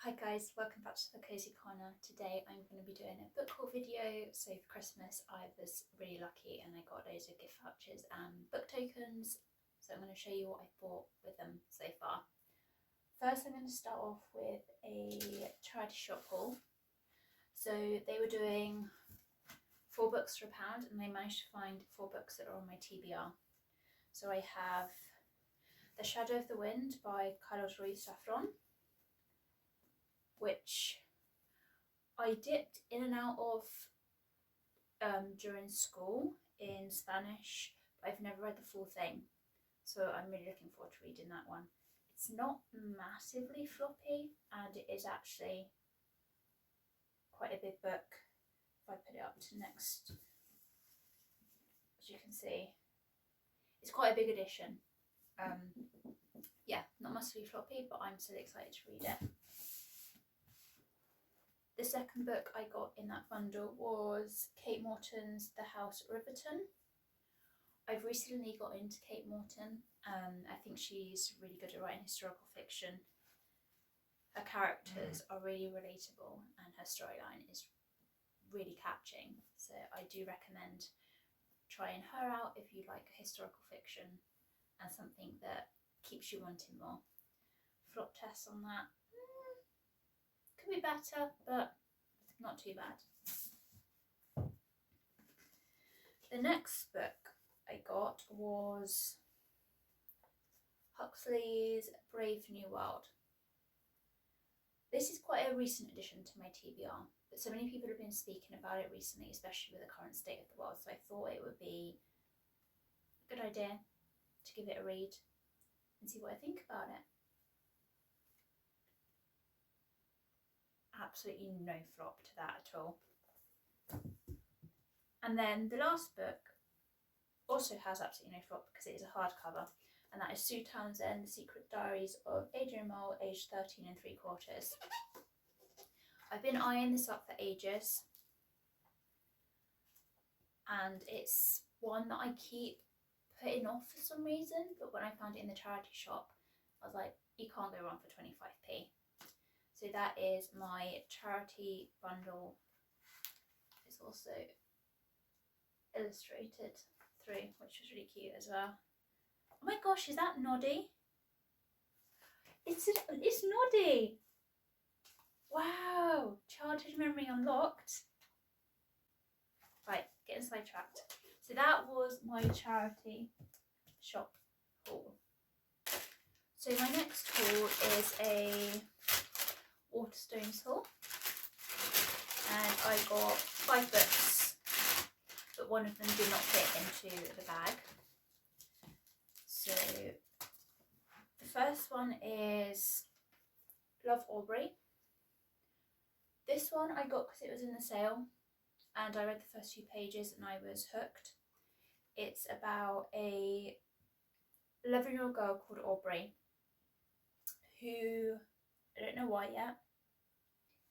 Hi guys, welcome back to the Cozy Corner. Today I'm going to be doing a book haul video. So for Christmas I was really lucky and I got loads of gift vouchers and book tokens. So I'm going to show you what I bought with them so far. First I'm going to start off with a charity shop haul. So they were doing 4 books for £1 and they managed to find 4 books that are on my TBR. So I have The Shadow of the Wind by Carlos Ruiz Zafron, which I dipped in and out of during school in Spanish, but I've never read the full thing, so I'm really looking forward to reading that one. It's not massively floppy and it is actually quite a big book. If I put it up to next, as you can see, it's quite a big edition. Yeah, not massively floppy, but I'm still excited to read it. The second book I got in that bundle was Kate Morton's The House at Riverton. I've recently got into Kate Morton. I think she's really good at writing historical fiction. Her characters are really relatable and her storyline is really catching. So I do recommend trying her out if you like historical fiction and something that keeps you wanting more. Flop test on that. Could be better, but not too bad. The next book I got was Huxley's Brave New World. This is quite a recent addition to my TBR, but so many people have been speaking about it recently, especially with the current state of the world, so I thought it would be a good idea to give it a read and see what I think about it. Absolutely no flop to that at all. And then the last book also has absolutely no flop because it is a hardcover, and that is Sue Townsend, The Secret Diaries of Adrian Mole, aged 13 3/4. I've been eyeing this up for ages, and it's one that I keep putting off for some reason, but when I found it in the charity shop, I was like, you can't go wrong for 25p. So that is my charity bundle. It's also illustrated through, which was really cute as well. Oh my gosh, is that Noddy? It's Noddy! Wow, childhood memory unlocked. Right, getting sidetracked. So that was my charity shop haul. So my next haul is a Waterstones haul, and I got 5 books, but one of them did not fit into the bag. So the first one is Love Aubrey. This one I got because it was in the sale and I read the first few pages and I was hooked. It's about a 11-year-old girl called Aubrey who, I don't know why yet,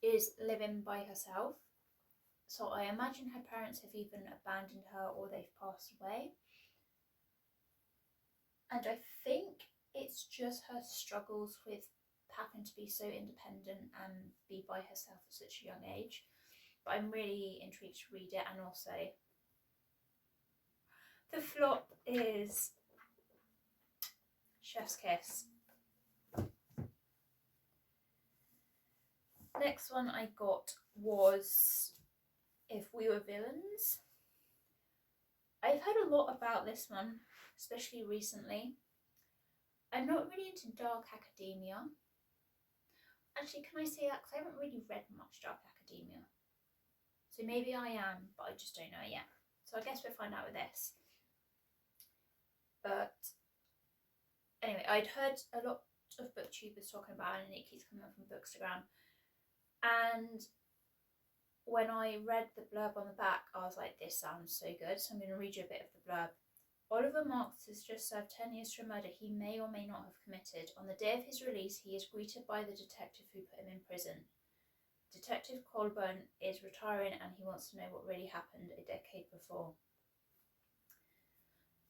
is living by herself. So I imagine her parents have even abandoned her or they've passed away. And I think it's just her struggles with having to be so independent and be by herself at such a young age. But I'm really intrigued to read it, and also the flop is Chef's Kiss. Next one I got was If We Were Villains. I've heard a lot about this one, especially recently. I'm not really into dark academia. Actually, can I say that? Because I haven't really read much dark academia. So maybe I am, but I just don't know it yet. So I guess we'll find out with this. But anyway, I'd heard a lot of booktubers talking about it and it keeps coming up from Bookstagram. And when I read the blurb on the back, I was like, this sounds so good. So I'm going to read you a bit of the blurb. Oliver Marks has just served 10 years for a murder he may or may not have committed. On the day of his release, he is greeted by the detective who put him in prison. Detective Colburn is retiring and he wants to know what really happened a decade before.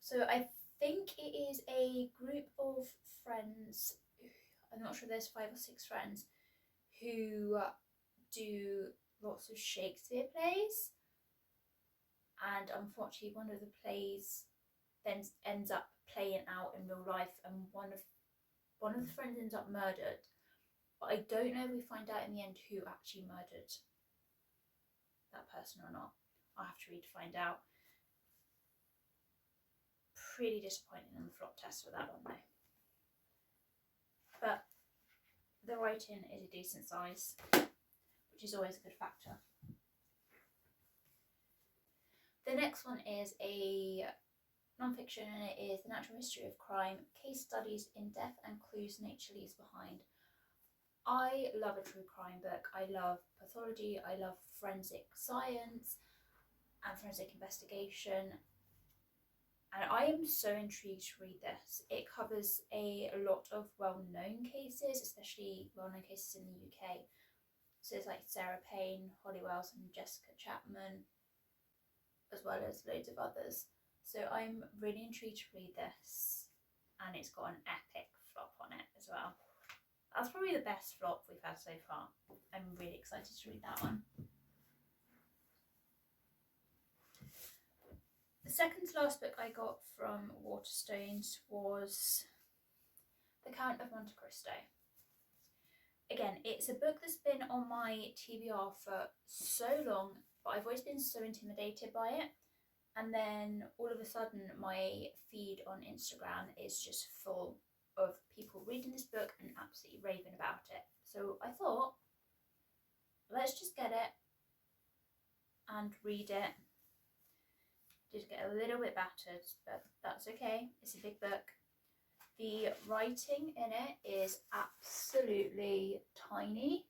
So I think it is a group of friends, I'm not sure, there's 5 or 6 friends, who do lots of Shakespeare plays, and unfortunately one of the plays then ends up playing out in real life, and one of the friends ends up murdered. But I don't know if we find out in the end who actually murdered that person or not. I'll have to read to find out. Pretty disappointing on the flop test for that one though. But the writing is a decent size, which is always a good factor. The next one is a non-fiction, and it is The Natural History of Crime, Case Studies in Death and Clues Nature Leaves Behind. I love a true crime book. I love pathology, I love forensic science and forensic investigation, and I am so intrigued to read this. It covers a lot of well-known cases, especially well-known cases in the UK. So it's like Sarah Payne, Holly Wells and Jessica Chapman, as well as loads of others. So I'm really intrigued to read this, and it's got an epic flop on it as well. That's probably the best flop we've had so far. I'm really excited to read that one. The second to last book I got from Waterstones was The Count of Monte Cristo. Again, it's a book that's been on my TBR for so long, but I've always been so intimidated by it. And then all of a sudden my feed on Instagram is just full of people reading this book and absolutely raving about it. So I thought, let's just get it and read it. Did get a little bit battered, but that's okay. It's a big book. The writing in it is absolutely tiny,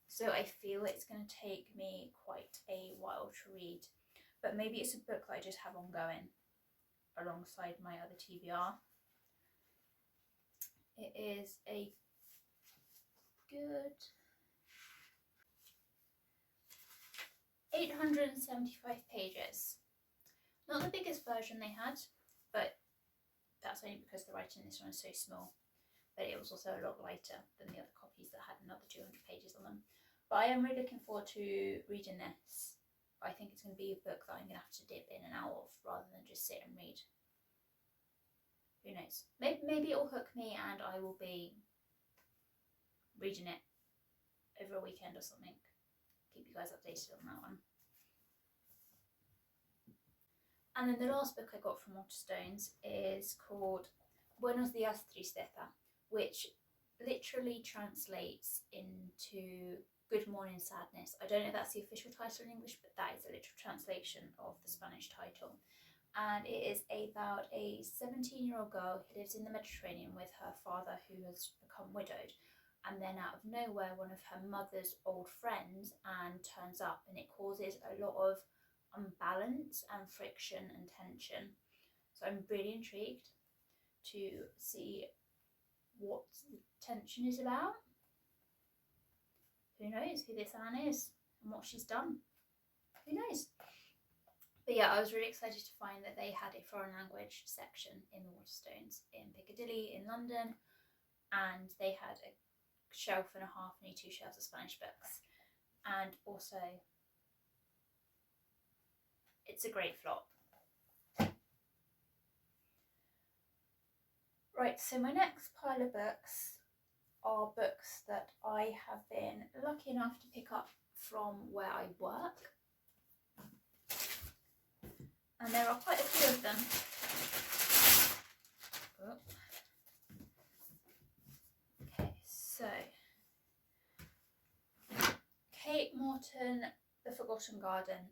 so I feel it's going to take me quite a while to read. But maybe it's a book that I just have ongoing alongside my other TBR. It is a good 875 pages. Not the biggest version they had, but that's only because the writing in this one is so small. But it was also a lot lighter than the other copies that had another 200 pages on them. But I am really looking forward to reading this. I think it's going to be a book that I'm going to have to dip in and out of rather than just sit and read. Who knows? Maybe it will hook me and I will be reading it over a weekend or something. Keep you guys updated on that one. And then the last book I got from Waterstones is called Buenos Dias Tristeza, which literally translates into Good Morning Sadness. I don't know if that's the official title in English, but that is a literal translation of the Spanish title. And it is about a 17-year-old girl who lives in the Mediterranean with her father, who has become widowed. And then out of nowhere, one of her mother's old friends, Anne, turns up, and it causes a lot of unbalance and friction and tension. So I'm really intrigued to see what the tension is about. Who knows who this Anne is and what she's done? Who knows? But yeah, I was really excited to find that they had a foreign language section in the Waterstones in Piccadilly in London, and they had a shelf and a half, nearly 2 shelves of Spanish books. And also, it's a great flop. Right, so my next pile of books are books that I have been lucky enough to pick up from where I work. And there are quite a few of them. Oh. Okay, so Kate Morton, The Forgotten Garden.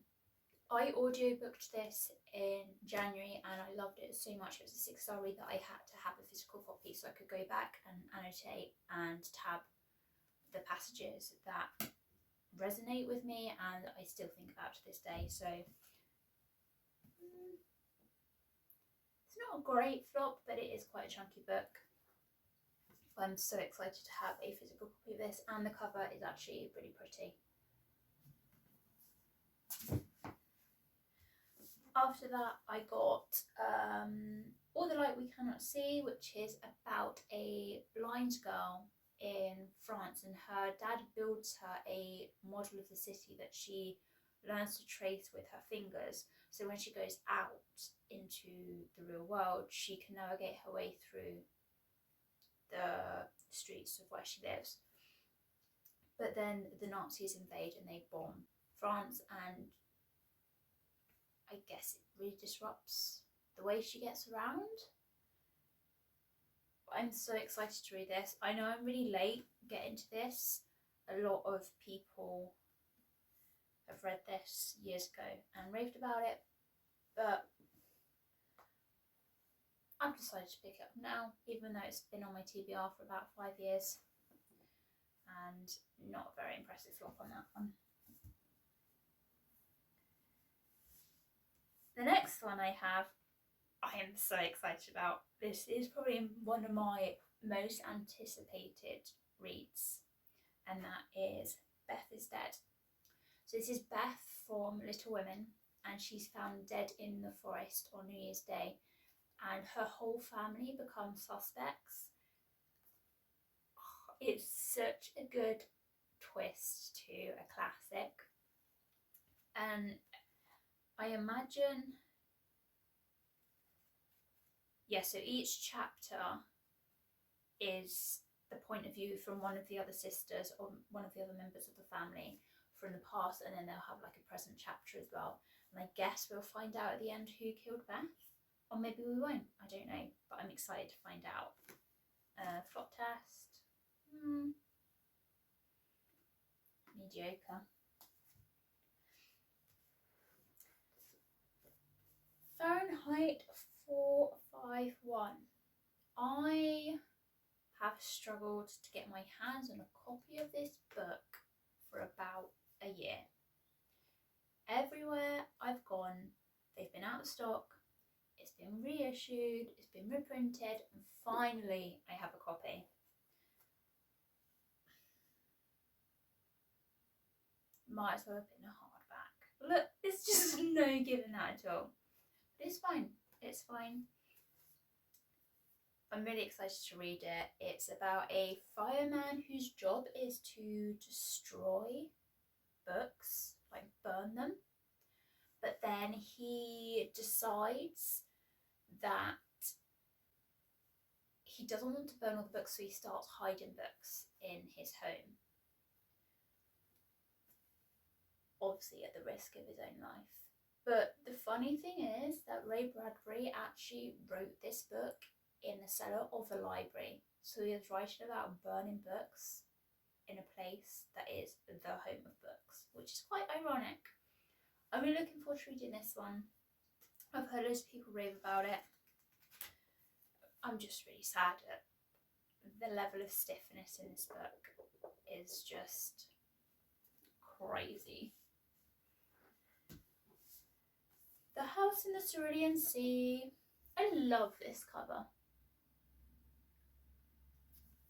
I audiobooked this in January and I loved it so much. It was a 6-star read that I had to have a physical copy so I could go back and annotate and tab the passages that resonate with me and I still think about to this day. So it's not a great flop, but it is quite a chunky book. I'm so excited to have a physical copy of this, and the cover is actually pretty pretty. After that, I got All the Light We Cannot See, which is about a blind girl in France, and her dad builds her a model of the city that she learns to trace with her fingers. So when she goes out into the real world, she can navigate her way through the streets of where she lives. But then the Nazis invade and they bomb France, and I guess it really disrupts the way she gets around. I'm so excited to read this. I know I'm really late getting to this. A lot of people have read this years ago and raved about it, but I've decided to pick it up now, even though it's been on my TBR for about 5 years, and not a very impressive flop on that one. The next one I have, I am so excited about. This is probably one of my most anticipated reads, and that is Beth is Dead. So this is Beth from Little Women, and she's found dead in the forest on New Year's Day, and her whole family become suspects. It's such a good twist to a classic, and I imagine, so each chapter is the point of view from one of the other sisters or one of the other members of the family from the past, and then they'll have like a present chapter as well. And I guess we'll find out at the end who killed Beth, or maybe we won't, I don't know, but I'm excited to find out. Flop test, mediocre. Fahrenheit 451. I have struggled to get my hands on a copy of this book for about a year. Everywhere I've gone, they've been out of stock, it's been reissued, it's been reprinted, and finally I have a copy. Might as well have been a hardback. Look, it's just no giving that at all. But it's fine, it's fine. I'm really excited to read it. It's about a fireman whose job is to destroy books, like burn them. But then he decides that he doesn't want to burn all the books, so he starts hiding books in his home. Obviously at the risk of his own life. But the funny thing is that Ray Bradbury actually wrote this book in the cellar of a library. So he was writing about burning books in a place that is the home of books, which is quite ironic. I'm really looking forward to reading this one. I've heard loads of people rave about it. I'm just really sad at the level of stiffness in this book is just crazy. The House in the Cerulean Sea. I love this cover.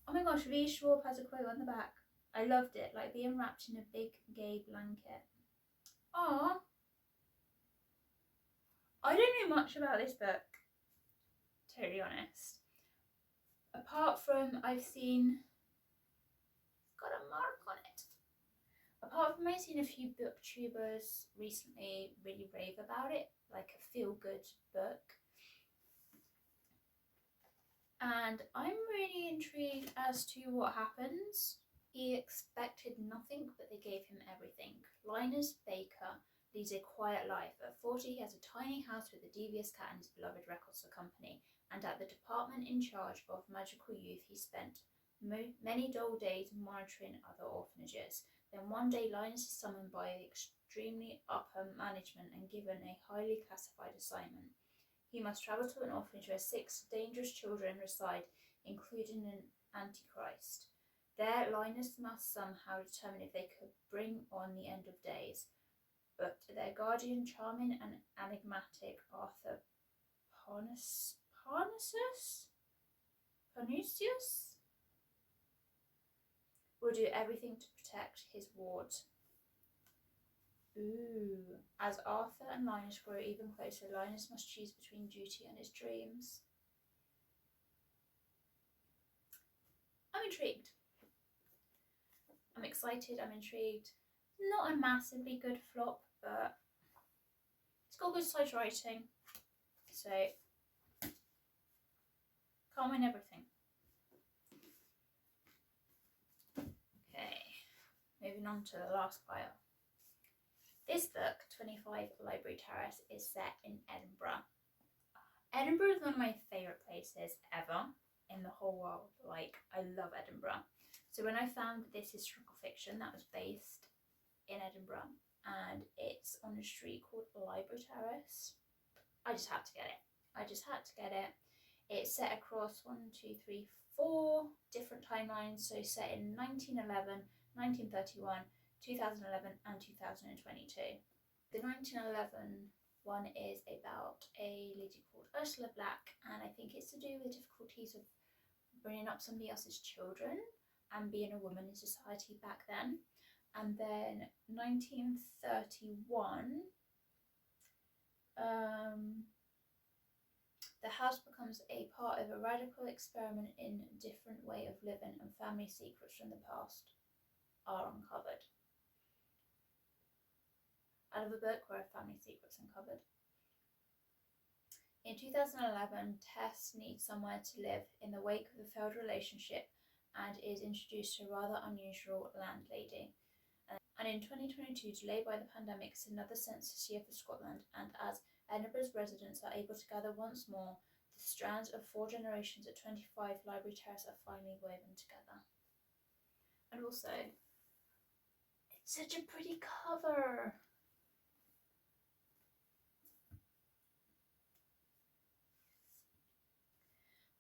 Oh my gosh, Lee Schwab has a quote on the back. I loved it, like being wrapped in a big gay blanket. Aww. I don't know much about this book, to be honest. Apart from I've seen, it's got a mark on it. Apart from I've seen a few booktubers recently really rave about it, like a feel-good book. And I'm really intrigued as to what happens. He expected nothing, but they gave him everything. Linus Baker leads a quiet life. At 40, he has a tiny house with a devious cat and his beloved records for company. And at the department in charge of magical youth, he spent many dull days monitoring other orphanages. Then one day, Linus is summoned by the extremely upper management and given a highly classified assignment. He must travel to an orphanage where 6 dangerous children reside, including an Antichrist. There, Linus must somehow determine if they could bring on the end of days. But their guardian, charming and enigmatic Arthur Parnassus will do everything to protect his ward. Ooh. As Arthur and Linus grow even closer, Linus must choose between duty and his dreams. I'm intrigued. I'm excited, I'm intrigued. Not a massively good flop, but it's got good side writing, so can't win everything. Okay, moving on to the last pile. This book, 25 Library Terrace, is set in Edinburgh. Edinburgh is one of my favourite places ever in the whole world. Like, I love Edinburgh. So when I found this historical fiction that was based in Edinburgh and it's on a street called Library Terrace, I just had to get it. It's set across 4 different timelines, so set in 1911, 1931, 2011 and 2022. The 1911 one is about a lady called Ursula Black, and I think it's to do with the difficulties of bringing up somebody else's children and being a woman in society back then. And then 1931, the house becomes a part of a radical experiment in a different way of living, and family secrets from the past are uncovered. I love a book where family secrets uncovered. In 2011, Tess needs somewhere to live in the wake of a failed relationship and is introduced to a rather unusual landlady. And in 2022, delayed by the pandemic, it's another census year for Scotland, and as Edinburgh's residents are able to gather once more, the strands of 4 generations at 25 Library Terrace are finally woven together. And also, it's such a pretty cover.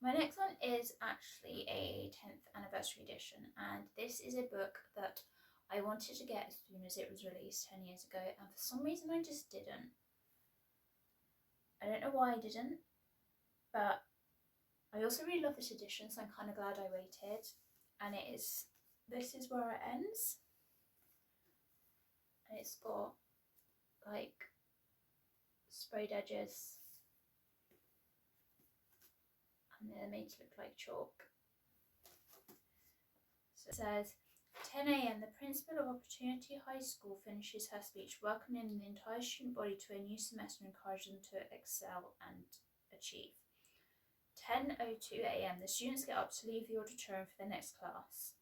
My next one is actually a 10th anniversary edition, and this is a book that I wanted to get as soon as it was released 10 years ago, and for some reason I just didn't. I don't know why I didn't, but I also really love this edition, so I'm kind of glad I waited. And this is where it ends. And it's got like sprayed edges, and they're made to look like chalk. So it says, 10 a.m. The principal of Opportunity High School finishes her speech, welcoming the entire student body to a new semester and encouraging them to excel and achieve. 10:02 a.m. The students get up to leave the auditorium for the next class.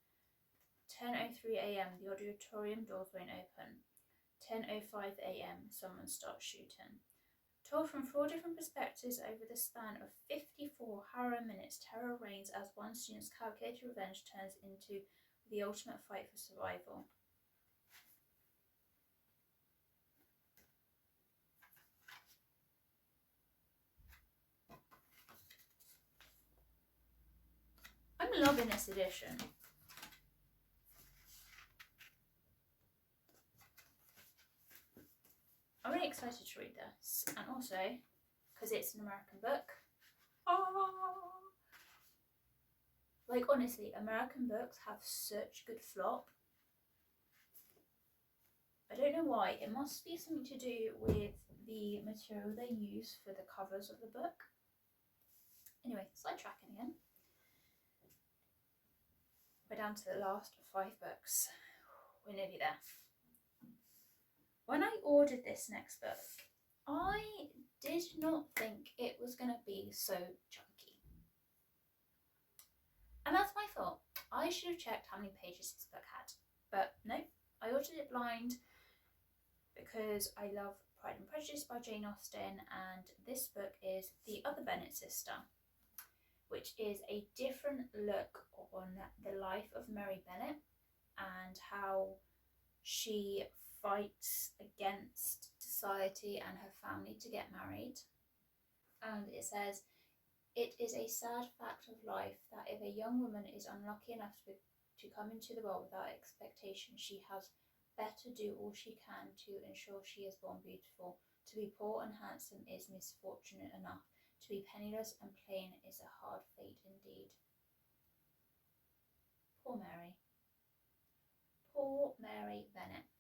10:03 a.m. The auditorium doors won't open. 10:05 a.m. Someone starts shooting. Told from 4 different perspectives over the span of 54 harrowing minutes, terror reigns as one student's calculated revenge turns into the ultimate fight for survival. I'm loving this edition. I'm really excited to read this, and also because it's an American book. Like, honestly, American books have such good flop. I don't know why. It must be something to do with the material they use for the covers of the book. Anyway, sidetracking again. We're down to the last 5 books. We're nearly there. When I ordered this next book, I did not think it was going to be so chunky. And that's my fault. I should have checked how many pages this book had. But no, I ordered it blind because I love Pride and Prejudice by Jane Austen, and this book is The Other Bennet Sister, which is a different look on the life of Mary Bennet and how she fights against society and her family to get married. And it says, it is a sad fact of life that if a young woman is unlucky enough to come into the world without expectation, she has better do all she can to ensure she is born beautiful. To be poor and handsome is misfortunate enough. To be penniless and plain is a hard fate indeed. Poor Mary. Poor Mary Bennet.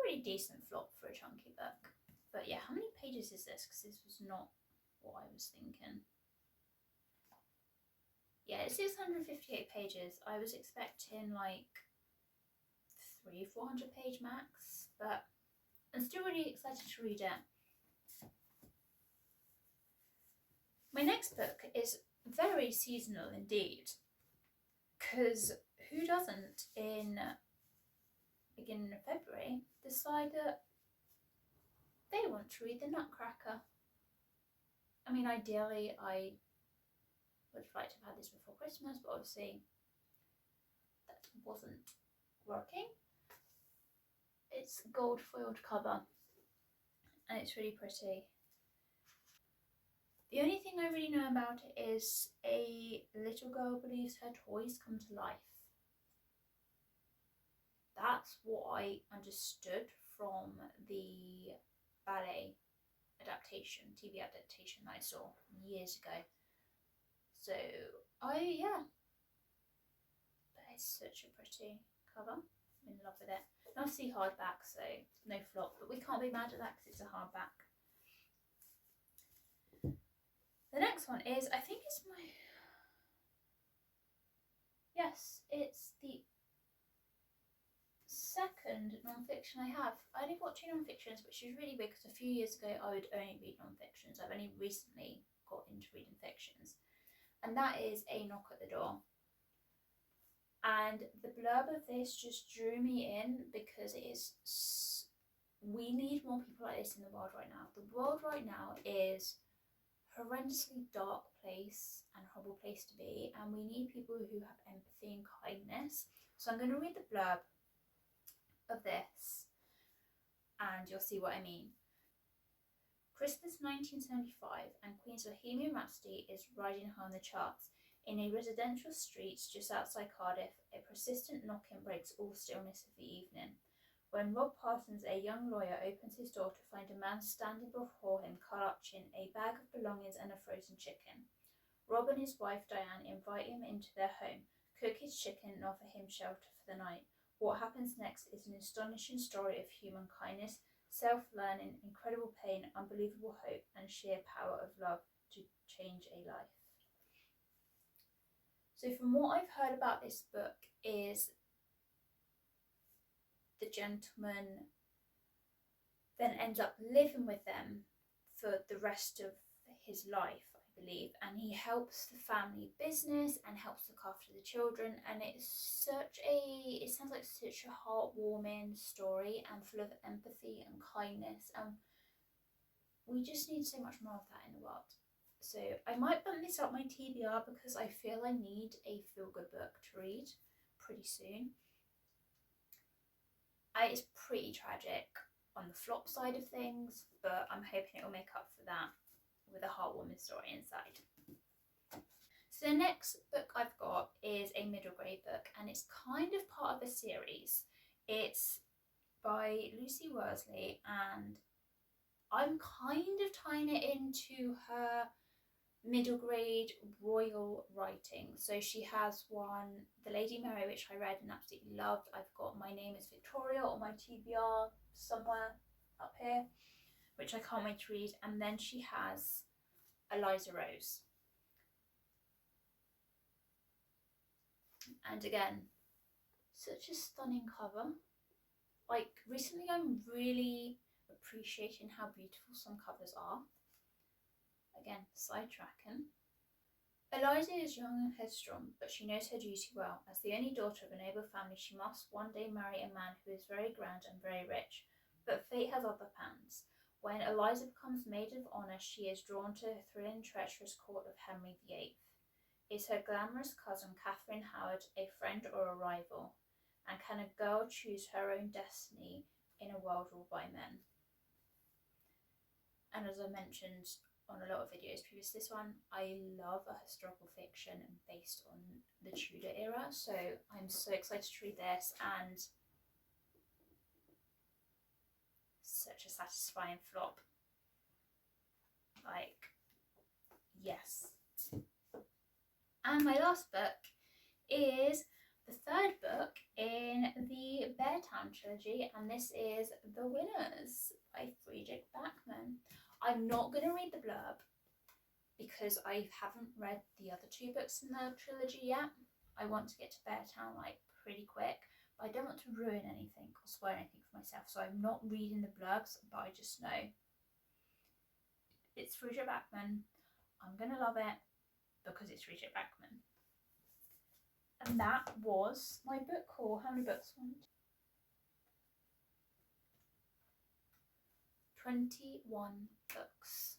Pretty decent flop for a chunky book. But yeah, how many pages is this? Because this was not what I was thinking. Yeah, it's 658 pages. I was expecting like 300-400 page max, but I'm still really excited to read it. My next book is very seasonal indeed, because who doesn't in beginning of February decide that they want to read The Nutcracker? I mean, ideally I would have liked to have had this before Christmas, but obviously that wasn't working. It's gold foiled cover and it's really pretty. The only thing I really know about it is a little girl believes her toys come to life. That's what I understood from the ballet adaptation, TV adaptation that I saw years ago. So yeah, but it's such a pretty cover. I'm in love with it. And obviously hardback, so no flop, but we can't be mad at that because it's a hardback. The next one is, I think it's my, yes, it's the second non-fiction I have. I only bought 2 non-fictions, which is really big because a few years ago I would only read non-fictions. I've only recently got into reading fictions, and that is A Knock at the Door. And the blurb of this just drew me in because it is, we need more people like this in the world right now. The world right now is a horrendously dark place and horrible place to be, and we need people who have empathy and kindness. So I'm going to read the blurb of this and you'll see what I mean. Christmas 1975 and Queen's Bohemian Rhapsody is riding high on the charts. In a residential street just outside Cardiff, a persistent knocking breaks all stillness of the evening. When Rob Parsons, a young lawyer, opens his door to find a man standing before him clutching a bag of belongings and a frozen chicken. Rob and his wife Diane invite him into their home, cook his chicken and offer him shelter for the night. What happens next is an astonishing story of human kindness, self-learning, incredible pain, unbelievable hope, and sheer power of love to change a life. So from what I've heard about this book is the gentleman then ends up living with them for the rest of his life, I believe, and he helps the family business and helps look after the children, and it sounds like such a heartwarming story and full of empathy and kindness, and we just need so much more of that in the world. So I might bump this up my TBR because I feel I need a feel-good book to read pretty soon. It's pretty tragic on the flop side of things, but I'm hoping it will make up for that with a heartwarming story inside. So the next book I've got is a middle grade book, and it's kind of part of a series. It's by Lucy Worsley, and I'm kind of tying it into her middle grade royal writing. So she has one, The Lady Mary, which I read and absolutely loved. I've got My Name is Victoria on my TBR somewhere up here, which I can't wait to read. And then she has Eliza Rose. And again, such a stunning cover. Like recently I'm really appreciating how beautiful some covers are. Again, sidetracking. Eliza is young and headstrong, but she knows her duty well. As the only daughter of a noble family, she must one day marry a man who is very grand and very rich. But fate has other plans. When Eliza becomes maid of honour, she is drawn to the thrilling, treacherous court of Henry VIII. Is her glamorous cousin Catherine Howard a friend or a rival? And can a girl choose her own destiny in a world ruled by men? And as I mentioned on a lot of videos previous to this one, I love a historical fiction based on the Tudor era, so I'm so excited to read this, and such a satisfying flop. Like, yes. And my last book is the third book in the Beartown trilogy, and this is The Winners by Friedrich Bachmann. I'm not going to read the blurb because I haven't read the other 2 books in the trilogy yet. I want to get to Beartown like pretty quick, but I don't want to ruin anything or spoil anything for myself, so I'm not reading the blurbs, but I just know it's Fredrik Backman. I'm gonna love it because it's Fredrik Backman. And that was my book haul. How many books? 21 books.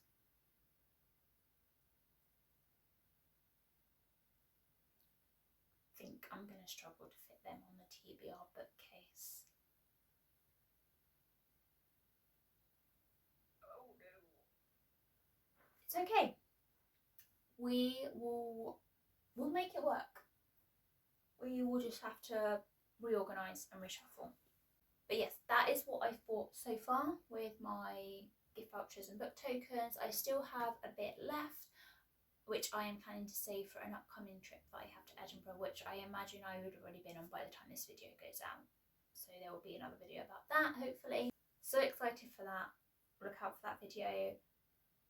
I think I'm going to struggle to fit them on the TBR bookcase. Oh no. It's okay. We'll make it work. We will just have to reorganise and reshuffle. But yes, that is what I've bought so far with my gift vouchers and book tokens. I still have a bit left, which I am planning to save for an upcoming trip that I have to Edinburgh, which I imagine I would have already been on by the time this video goes out. So there will be another video about that, hopefully. So excited for that. Look out for that video.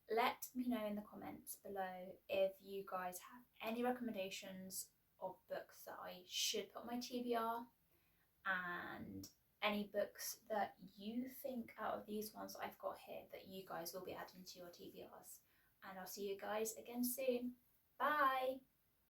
Let me know in the comments below if you guys have any recommendations of books that I should put on my TBR, and any books that you think out of these ones that I've got here that you guys will be adding to your TBRs. And I'll see you guys again soon. Bye!